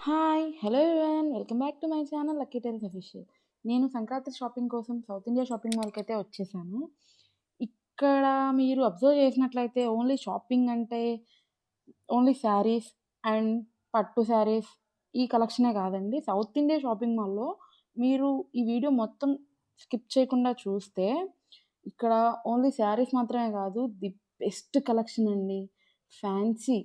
Hi! Hello everyone! Welcome back to my channel lucky tells official. నేను Sankranti shopping కోసం south India shopping మాల్‌కైతే వచ్చేసాను. ఇక్కడ మీరు అబ్జర్వ్ చేసినట్లయితే ఓన్లీ షాపింగ్ అంటే ఓన్లీ శారీస్ అండ్ పట్టు శారీస్ ఈ కలెక్షనే కాదండి. సౌత్ ఇండియా షాపింగ్ మాల్‌లో మీరు ఈ వీడియో మొత్తం స్కిప్ చేయకుండా చూస్తే ఇక్కడ ఓన్లీ శారీస్ మాత్రమే కాదు ది బెస్ట్ కలెక్షన్ అండి. ఫ్యాన్సీ,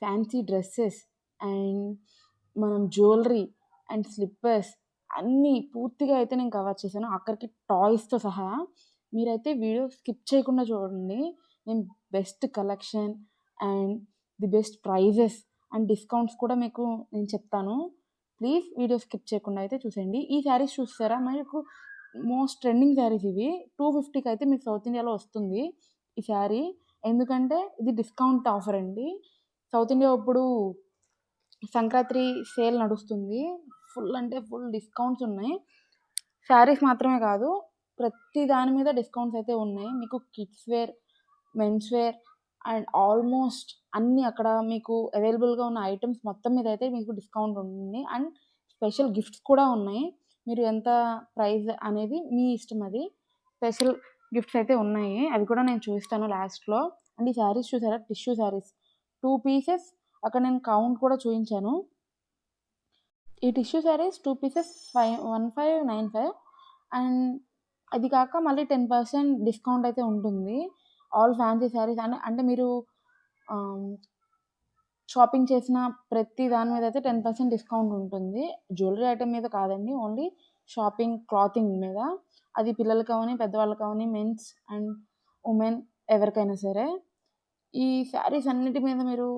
ఫ్యాన్సీ డ్రెసెస్ అండ్ మనం జ్యువెలరీ అండ్ స్లిప్పర్స్ అన్నీ పూర్తిగా అయితే నేను కవర్ చేశాను. ఆఖరికి టాయ్స్‌తో సహా. మీరైతే వీడియో స్కిప్ చేయకుండా చూడండి. నేను best collection and the best prices and discounts కూడా మీకు నేను చెప్తాను. ప్లీజ్ వీడియో స్కిప్ చేయకుండా అయితే చూసేయండి. ఈ శారీస్ చూసారా మీకు మోస్ట్ ట్రెండింగ్ శారీస్ ఇవి. 250కి అయితే మీకు సౌత్ ఇండియాలో వస్తుంది ఈ శారీ. ఎందుకంటే ఇది డిస్కౌంట్ ఆఫర్ అండి. సౌత్ ఇండియా ఇప్పుడు సంక్రాంతి సేల్ నడుస్తుంది. ఫుల్ అంటే ఫుల్ డిస్కౌంట్స్ ఉన్నాయి. శారీస్ మాత్రమే కాదు, ప్రతి దాని మీద డిస్కౌంట్స్ అయితే ఉన్నాయి. మీకు kids wear, men's wear and almost అన్నీ అక్కడ మీకు అవైలబుల్‌గా ఉన్న ఐటెమ్స్ మొత్తం మీద అయితే మీకు డిస్కౌంట్ ఉంటుంది. అండ్ స్పెషల్ గిఫ్ట్స్ కూడా ఉన్నాయి. మీరు ఎంత ప్రైస్ అనేది మీ ఇష్టం అది. స్పెషల్ గిఫ్ట్స్ అయితే ఉన్నాయి. అవి కూడా నేను చూపిస్తాను లాస్ట్‌లో. అండ్ ఈ శారీస్ చూసారా టిష్యూ శారీస్. 2 పీసెస్ అక్కడ నేను కౌంట్ కూడా చూయించాను. ఈ టిష్యూ శారీస్ 2 పీసెస్ 1595 అండ్ అది కాక మళ్ళీ 10% డిస్కౌంట్ అయితే ఉంటుంది. ఆల్ ఫ్యాన్సీ శారీస్ అంటే మీరు ఆహ్, షాపింగ్ చేసిన ప్రతి దాని మీద అయితే 10% డిస్కౌంట్ ఉంటుంది. జ్యువెలరీ ఐటెమ్ మీద కాదండి. ఓన్లీ షాపింగ్ క్లాతింగ్ మీద. అది పిల్లలకి అవ్వని, పెద్దవాళ్ళకి అవ్వని, మెన్స్ అండ్ ఉమెన్ ఎవరికైనా సరే. ఈ శారీస్ అన్నిటి మీద మీరు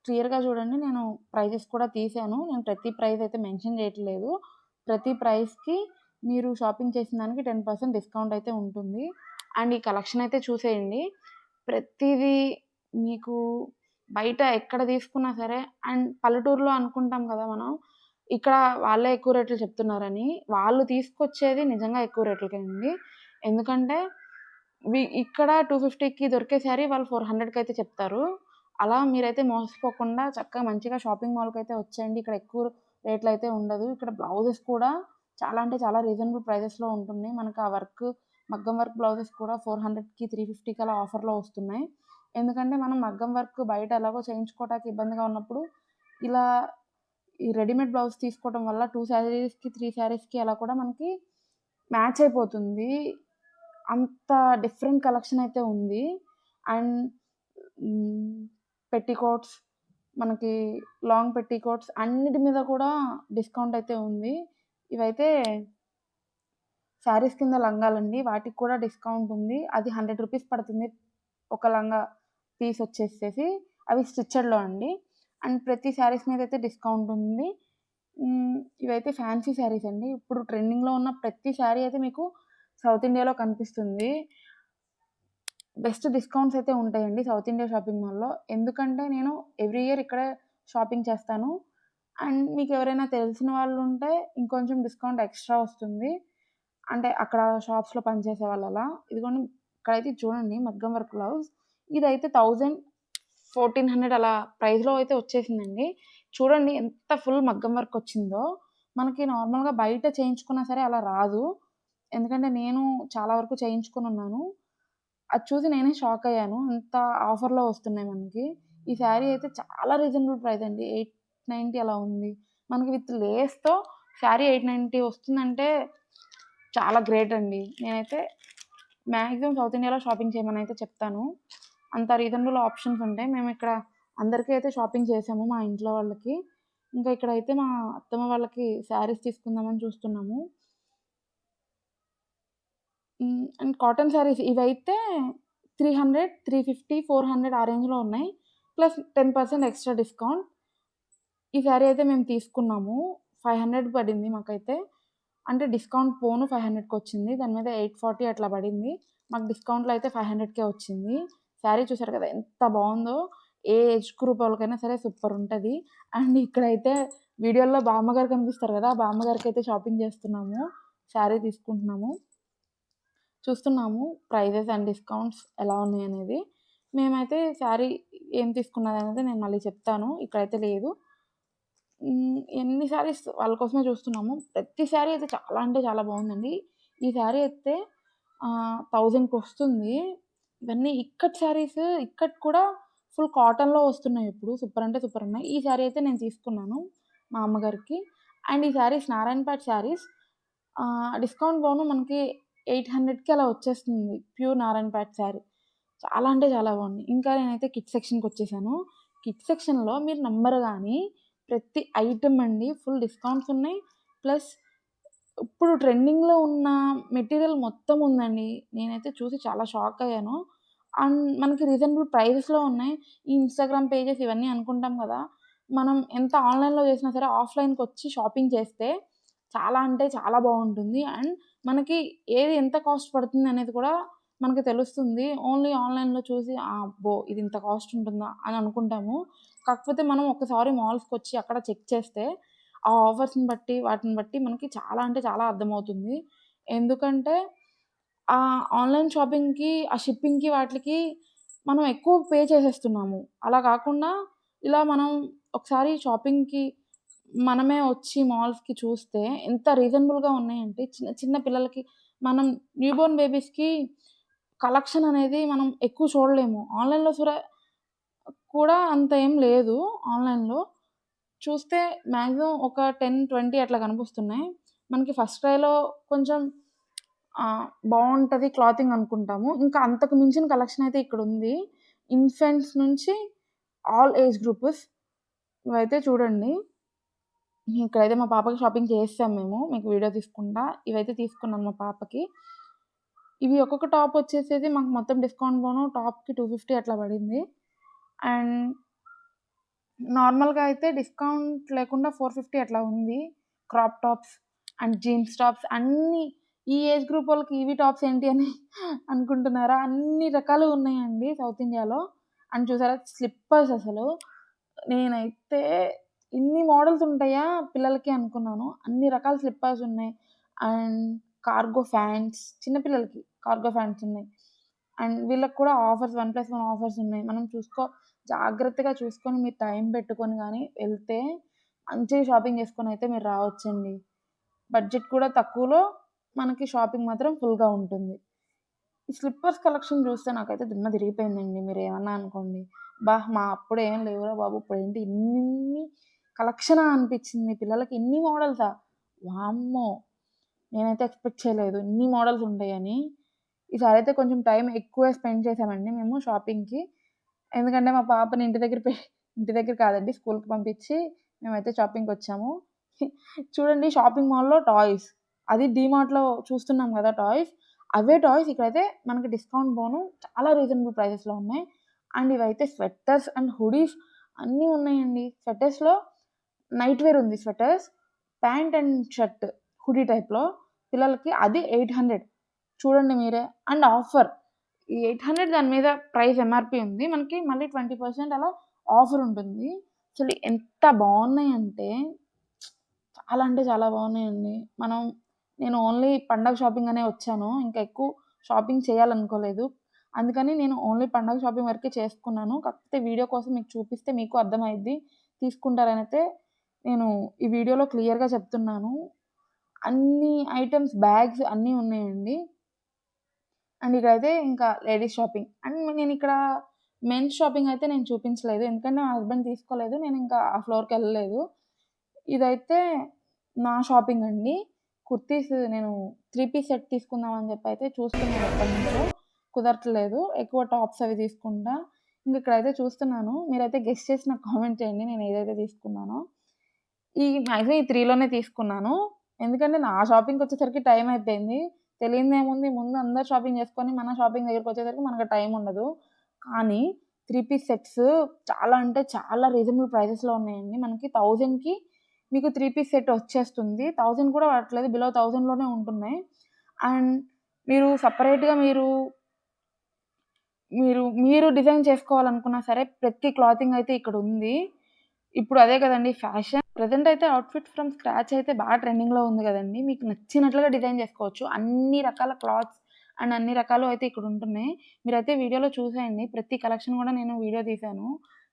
క్లియర్‌గా చూడండి. నేను ప్రైజెస్ కూడా తీశాను. నేను ప్రతి ప్రైస్ అయితే మెన్షన్ చేయట్లేదు. ప్రతి ప్రైస్‌కి మీరు షాపింగ్ చేసిన దానికి 10% డిస్కౌంట్ అయితే ఉంటుంది. అండ్ ఈ కలెక్షన్ అయితే చూసేయండి. ప్రతీదీ మీకు బయట ఎక్కడ తీసుకున్నా సరే అండ్ పల్లెటూరులో అనుకుంటాం కదా మనం. ఇక్కడ వాళ్ళే ఎక్కువ రేట్లు చెప్తున్నారని. వాళ్ళు తీసుకొచ్చేది నిజంగా ఎక్కువ రేట్లకేనండి. ఎందుకంటే ఇక్కడ 250కి దొరికే శారీ వాళ్ళు 400కి అయితే చెప్తారు. అలా మీరైతే మోసపోకుండా చక్కగా మంచిగా షాపింగ్ మాల్‌కైతే వచ్చేయండి. ఇక్కడ ఎక్కువ రేట్లయితే ఉండదు. ఇక్కడ బ్లౌజెస్ కూడా చాలా అంటే చాలా రీజనబుల్ ప్రైజెస్‌లో ఉంటున్నాయి. మనకు ఆ వర్క్ మగ్గం వర్క్ బ్లౌజెస్ కూడా 400కి, 350కి అలా ఆఫర్‌లో వస్తున్నాయి. ఎందుకంటే మనం మగ్గం వర్క్ బయట ఎలాగో చేయించుకోవటానికి ఇబ్బందిగా ఉన్నప్పుడు ఇలా ఈ రెడీమేడ్ బ్లౌజ్ తీసుకోవడం వల్ల 2 శారీస్‌కి, 3 శారీస్‌కి అలా కూడా మనకి మ్యాచ్ అయిపోతుంది. అంత డిఫరెంట్ కలెక్షన్ అయితే ఉంది. అండ్ హ్మ్. పెట్టికోట్స్ మనకి లాంగ్ పెట్టికోట్స్ అన్నిటి మీద కూడా డిస్కౌంట్ అయితే ఉంది. ఇవైతే శారీస్ కింద లంగాలండి. వాటికి కూడా డిస్కౌంట్ ఉంది. అది రూ. 100 పడుతుంది. ఒక లంగా పీస్ వచ్చేసేసి. అవి స్టిచ్చెడ్‌లో అండి. అండ్ ప్రతి శారీస్ మీద అయితే డిస్కౌంట్ ఉంది. ఇవైతే ఫ్యాన్సీ శారీస్ అండి. ఇప్పుడు ట్రెండింగ్‌లో ఉన్న ప్రతి శారీ అయితే మీకు సౌత్ ఇండియాలో కనిపిస్తుంది. బెస్ట్ డిస్కౌంట్స్ అయితే ఉంటాయండి సౌత్ ఇండియా షాపింగ్ మాల్‌లో. ఎందుకంటే నేను ఎవ్రీ ఇయర్ ఇక్కడే షాపింగ్ చేస్తాను. అండ్ మీకెవరైనా తెలిసిన వాళ్ళుంటే ఇంకొంచెం డిస్కౌంట్ ఎక్స్‌ట్రా వస్తుంది. అంటే అక్కడ షాప్స్‌లో పనిచేసే వాళ్ళలా. ఇదిగోండి ఇక్కడైతే చూడండి మగ్గం వర్క్ బ్లౌజ్. ఇదైతే 1000, 1400 అలా ప్రైస్‌లో అయితే వచ్చేసిందండి. చూడండి ఎంత ఫుల్ మగ్గం వర్క్ వచ్చిందో. మనకి నార్మల్‌గా బయట చేయించుకున్నా సరే అలా రాదు. ఎందుకంటే నేను చాలా వరకు చేయించుకొనున్నాను. అది చూసి నేనే షాకయ్యాను. ఇంత ఆఫర్‌లో వస్తున్నాయి మనకి. ఈ శారీ అయితే చాలా రీజనబుల్ ప్రైస్ అండి. 890 అలా ఉంది. మనకి విత్ లేస్‌తో శారీ 890 వస్తుందంటే చాలా గ్రేట్ అండి. నేనైతే మాక్సిమం సౌత్ ఇండియాలో షాపింగ్ చేయమనైతే చెప్తాను. అంత రీజనబుల్ ఆప్షన్స్ ఉంటాయి. మేమిక్కడ అందరికీ అయితే షాపింగ్ చేసాము మా ఇంట్లో వాళ్ళకి. ఇంకా ఇక్కడైతే మా అత్తమ్మ వాళ్ళకి శారీస్ తీసుకుందామని చూస్తున్నాము. అండ్ కాటన్ శారీస్ ఇవైతే 300, 350, 400 ఆ రేంజ్‌లో ఉన్నాయి. Plus 10% extra discount. ఈ శారీ అయితే మేము తీసుకున్నాము. 500 పడింది మాకైతే. అంటే డిస్కౌంట్ పోను 500కొచ్చింది. దాని మీద 840 అట్లా పడింది. మాకు డిస్కౌంట్‌లో అయితే 500కే వచ్చింది. శారీ చూసారు కదా! ఎంత బావుందో. ఏ ఏజ్ గ్రూప్ వాళ్ళకైనా సరే సూపరుంటది. అండ్ ఇక్కడైతే వీడియోలో బామ్మగారు కనిపిస్తారు కదా! ఆ బామ్మగారికైతే షాపింగ్ చేస్తున్నాము. శారీ తీసుకుంటున్నాము. చూస్తున్నాము ప్రైజెస్ అండ్ డిస్కౌంట్స్ ఎలా ఉన్నాయనేది. మేమైతే శారీ ఏం తీసుకున్నదనేది నేను మళ్ళీ చెప్తాను. ఇక్కడైతే లేదు. ఎన్ని శారీస్ వాళ్ళ కోసమే చూస్తున్నాము. ప్రతి శారీ అయితే చాలా అంటే చాలా బాగుందండి. ఈ శారీ అయితే 1000కి వస్తుంది. ఇవన్నీ ఇక్కత్ శారీస్, ఇక్కత్ కూడా ఫుల్ కాటన్‌లో వస్తున్నాయి ఇప్పుడు. సూపర్ అంటే సూపర్ ఉన్నాయి. ఈ శారీ అయితే నేను తీసుకున్నాను మా అమ్మగారికి. అండ్ ఈ శారీస్ నారాయణపేట శారీస్ డిస్కౌంట్ పోను మనకి 800కి అలా వచ్చేస్తుంది. ప్యూర్ నారాయణపేట శారీ. చాలా అంటే చాలా బాగుంది. ఇంకా నేనైతే కిడ్స్ సెక్షన్‌కొచ్చేసాను. కిడ్స్ సెక్షన్‌లో మీరు నమ్మరు గానీ ప్రతి ఐటెమ్ అండి ఫుల్ డిస్కౌంట్స్ ఉన్నాయి. ప్లస్ ఇప్పుడు ట్రెండింగ్‌లో ఉన్న మెటీరియల్ మొత్తం ఉందండి. నేనైతే చూసి చాలా షాక్ అయ్యాను. అండ్ మనకి రీజనబుల్ ప్రైజెస్‌లో ఉన్నాయి. ఈ ఇన్‌స్టాగ్రామ్ పేజెస్ ఇవన్నీ అనుకుంటాం గదా! మనం ఎంత ఆన్‌లైన్‌లో చేసినా సరే ఆఫ్‌లైన్‌కొచ్చి షాపింగ్ చేస్తే చాలా అంటే చాలా బావుంటుంది. అండ్ మనకి ఏది ఎంత కాస్ట్ పడుతుంది అనేది కూడా మనకి తెలుస్తుంది. ఓన్లీ ఆన్‌లైన్‌లో చూసి అబ్బో! ఇది ఇంత కాస్ట్ ఉంటుందా అని అనుకుంటాము. కాకపోతే మనం ఒక్కసారి మాల్స్‌కొచ్చి అక్కడ చెక్ చేస్తే ఆ ఆఫర్స్‌ని బట్టి, వాటిని బట్టి మనకి చాలా అంటే చాలా అర్థమవుతుంది. ఎందుకంటే ఆన్‌లైన్ షాపింగ్‌కి, ఆ షిప్పింగ్‌కి వాటిలకి మనం ఎక్కువ పే చేసేస్తున్నాము. అలా కాకుండా ఇలా మనం ఒకసారి షాపింగ్‌కి మనమే వచ్చి మాల్స్‌కి చూస్తే ఎంత రీజనబుల్‌గా ఉన్నాయంటే చిన్న చిన్న పిల్లలకి మనం న్యూబోర్న్ బేబీస్‌కి కలెక్షన్ అనేది మనం ఎక్కువ చూడలేము. ఆన్‌లైన్‌లో కూడా అంత ఏం లేదు ఆన్‌లైన్‌లో. చూస్తే మాక్సిమం ఒక 10, 20 అట్లా కనిపిస్తున్నాయి. మనకి ఫస్ట్ క్రైలో కొంచెం బావుంటది క్లాతింగ్ అనుకుంటాము. ఇంకా అంతకు మించిన కలెక్షన్ అయితే ఇక్కడుంది. ఇన్ఫెంట్స్ నుంచి ఆల్ ఏజ్ గ్రూప్స్ ఇవైతే చూడండి. ఇక్కడైతే మా పాపకి షాపింగ్ చేసేసాం మేము. మీకు వీడియో తీసుకుంటా. ఇవైతే తీసుకున్నాను మా పాపకి. ఇవి ఒక్కొక్క టాప్ వచ్చేసేది మాకు మొత్తం డిస్కౌంట్ పోను టాప్‌కి 250 అట్లా పడింది. అండ్ నార్మల్‌గా అయితే డిస్కౌంట్ లేకుండా 450 అట్లా ఉంది. Crop tops and jeans tops అన్నీ ఈ ఏజ్ గ్రూప్ వాళ్ళకి ఇవి టాప్స్ ఏంటి అని అనుకుంటున్నారా? అన్ని రకాలు ఉన్నాయండి సౌత్ ఇండియాలో. అండ్ చూసారా స్లిప్పర్స్ అసలు. నేనైతే ఇన్ని మోడల్స్ ఉంటాయా పిల్లలకి అనుకున్నాను. అన్ని రకాల స్లిప్పర్స్ ఉన్నాయి. అండ్ కార్గో ఫ్యాంట్స్ చిన్న పిల్లలకి కార్గో ఫ్యాంట్స్ ఉన్నాయి. అండ్ వీళ్ళకి కూడా ఆఫర్స్ 1+1 ఆఫర్స్ ఉన్నాయి. మనం జాగ్రత్తగా చూసుకొని మీరు టైం పెట్టుకొని గాని వెళ్తే మంచిగా షాపింగ్ చేసుకొనైతే మీరు రావచ్చండి. బడ్జెట్ కూడా తక్కువలో మనకి షాపింగ్ మాత్రం ఫుల్‌గా ఉంటుంది. ఈ స్లిప్పర్స్ కలెక్షన్ చూస్తే నాకైతే దిమ్మ తిరిగిపోయిందండి. మీరేమన్నా అనుకోండి. మా అప్పుడు ఏం లేవురా బాబు! ఇప్పుడేంటి ఇన్నిన్ని కలెక్షనా అనిపిచ్చింది. పిల్లలకి ఇన్ని మోడల్సా? వామ్మో! నేనైతే ఎక్స్‌పెక్ట్ చేయలేదు ఇన్ని మోడల్స్ ఉంటాయని. ఈసారైతే కొంచెం టైం ఎక్కువే స్పెండ్ చేశామండి మేము షాపింగ్‌కి. ఎందుకంటే మా పాపని ఇంటి దగ్గర కాదండి స్కూల్‌కి పంపించి మేమైతే షాపింగ్‌కొచ్చాము. చూడండి షాపింగ్ మాల్‌లో టాయ్స్. అది డీమార్ట్‌లో చూస్తున్నాం గదా టాయ్స్. అవే టాయ్స్ ఇక్కడైతే మనకి డిస్కౌంట్ పోను చాలా రీజనబుల్ ప్రైసెస్‌లో ఉన్నాయి. అండ్ ఇవైతే స్వెటర్స్ అండ్ హుడీస్ అన్నీ ఉన్నాయండి. స్వెటర్స్‌లో నైట్ వేర్ ఉంది sweaters. Pant and shirt hoodie టైప్‌లో పిల్లలకి అది 800 చూడండి మీరే. And offer. ఈ 800 దాని మీద ప్రైస్ ఎంఆర్‌పీ ఉంది. మనకి మళ్ళీ 20% అలా ఆఫర్ ఉంటుంది. అసలు ఎంత బావున్నాయంటే చాలా అంటే చాలా బావున్నాయండి. నేను ఓన్లీ పండగ షాపింగ్ అనే వచ్చాను. ఇంకా ఎక్కువ షాపింగ్ చేయాలనుకోలేదు. అందుకని నేను ఓన్లీ పండగ షాపింగ్ వరకే చేసుకున్నాను. కాకపోతే వీడియో కోసం మీకు చూపిస్తే మీకు అర్థమైద్ది. తీసుకుంటారనైతే నేను ఈ వీడియోలో క్లియర్‌గా చెప్తున్నాను. అన్ని ఐటెమ్స్ బ్యాగ్స్ అన్నీ ఉన్నాయండి. అండ్ ఇక్కడైతే ఇంకా లేడీస్ షాపింగ్. అండ్ నేనిక్కడ మెన్స్ షాపింగ్ అయితే నేను చూపించలేదు. ఎందుకంటే మా హస్బెండ్ తీసుకోలేదు. నేనింకా ఆ ఫ్లోర్‌కెళ్ళలేదు. ఇదైతే నా షాపింగ్ అండి. కుర్తీస్ నేను 3 పీస్ సెట్ తీసుకుందాం అని చెప్పి అయితే చూస్తున్నాను ఎప్పటినుంచో. కుదరట్లేదు. ఎక్కువ టాప్స్ అవి తీసుకుంటా. ఇక్కడైతే చూస్తున్నాను. మీరైతే గెస్ చేసి నాకు కామెంట్ చేయండి నేను ఏదైతే తీసుకున్నానో. మాక్సిమం ఈ 3లోనే తీసుకున్నాను. ఎందుకంటే నా షాపింగ్‌కొచ్చేసరికి టైం అయిపోయింది. తెలియనిదేముంది ముందు అందరూ షాపింగ్ చేసుకొని మన షాపింగ్ దగ్గరికొచ్చేసరికి మనకు టైం ఉండదు. కానీ 3 పీస్ సెట్స్ చాలా అంటే చాలా రీజనబుల్ ప్రైసెస్‌లో ఉన్నాయండి. మనకి 1000కి మీకు 3 పీస్ సెట్ వచ్చేస్తుంది. 1000 కూడా పడట్లేదు. బిలో 1000లోనే ఉంటున్నాయి. అండ్ మీరు సెపరేట్‌గా మీరు డిజైన్ చేసుకోవాలనుకున్నా సరే ప్రతి క్లాతింగ్ అయితే ఇక్కడుంది. ఇప్పుడు అదే కదండీ ఫ్యాషన్. ప్రెజెంట్ అయితే అవుట్‌ఫిట్ ఫ్రమ్ స్క్రాచ్ అయితే బాగా ట్రెండింగ్‌లో ఉంది గదండీ. మీకు నచ్చినట్లుగా డిజైన్ జేసుకోవచ్చు. అన్ని రకాల క్లాత్స్ అండ్ అన్ని రకాలు అయితే ఇక్కడ ఉంటున్నాయి. మీరైతే వీడియోలో చూసేయండి. ప్రతి కలెక్షన్ గూడా నేను వీడియో తీశాను.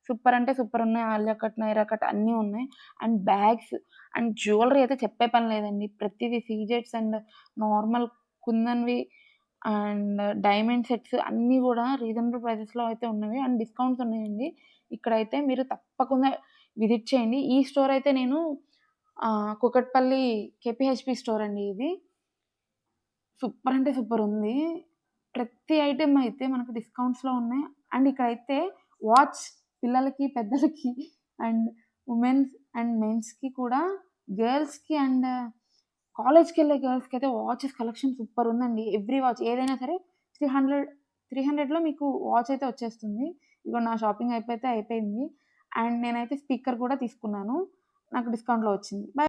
సూపర్ అంటే సూపర్ ఉన్నాయి. ఆలియా కట్, నైరా కట్ అన్నీ ఉన్నాయి. అండ్ బ్యాగ్స్ అండ్ జ్యువెలరీ అయితే చెప్పే పని లేదండి. ప్రతిది సీజెట్స్ అండ్ నార్మల్ కుందన్‌వి అండ్ డైమండ్ సెట్స్ అన్నీ గూడా రీజనబుల్ ప్రైజెస్‌లో అయితే ఉన్నవి. అండ్ డిస్కౌంట్స్ ఉన్నాయండి. ఇక్కడైతే మీరు తప్పకుండా విజిట్ చేయండి. ఈ స్టోర్ అయితే నేను కూకట్పల్లి కేపీహెచ్‌పీ స్టోర్ అండి ఇది. సూపర్ అంటే సూపర్ ఉంది. ప్రతి ఐటెమ్ అయితే మనకు డిస్కౌంట్స్‌లో ఉన్నాయి. అండ్ ఇక్కడైతే వాచ్ పిల్లలకి, పెద్దలకి అండ్ వుమెన్స్ అండ్ మెన్స్‌కి కూడా గర్ల్స్‌కి అండ్ కాలేజ్‌కెళ్ళే గర్ల్స్‌కైతే వాచెస్ కలెక్షన్ సూపర్ ఉందండి. ఎవ్రీ వాచ్ ఏదైనా సరే 300, 300లో మీకు వాచ్ అయితే వచ్చేస్తుంది. ఇగో నా షాపింగ్ అయిపోయింది. అండ్ నేనైతే స్పీకర్ కూడా తీసుకున్నాను. నాకు డిస్కౌంట్‌లో వచ్చింది. బై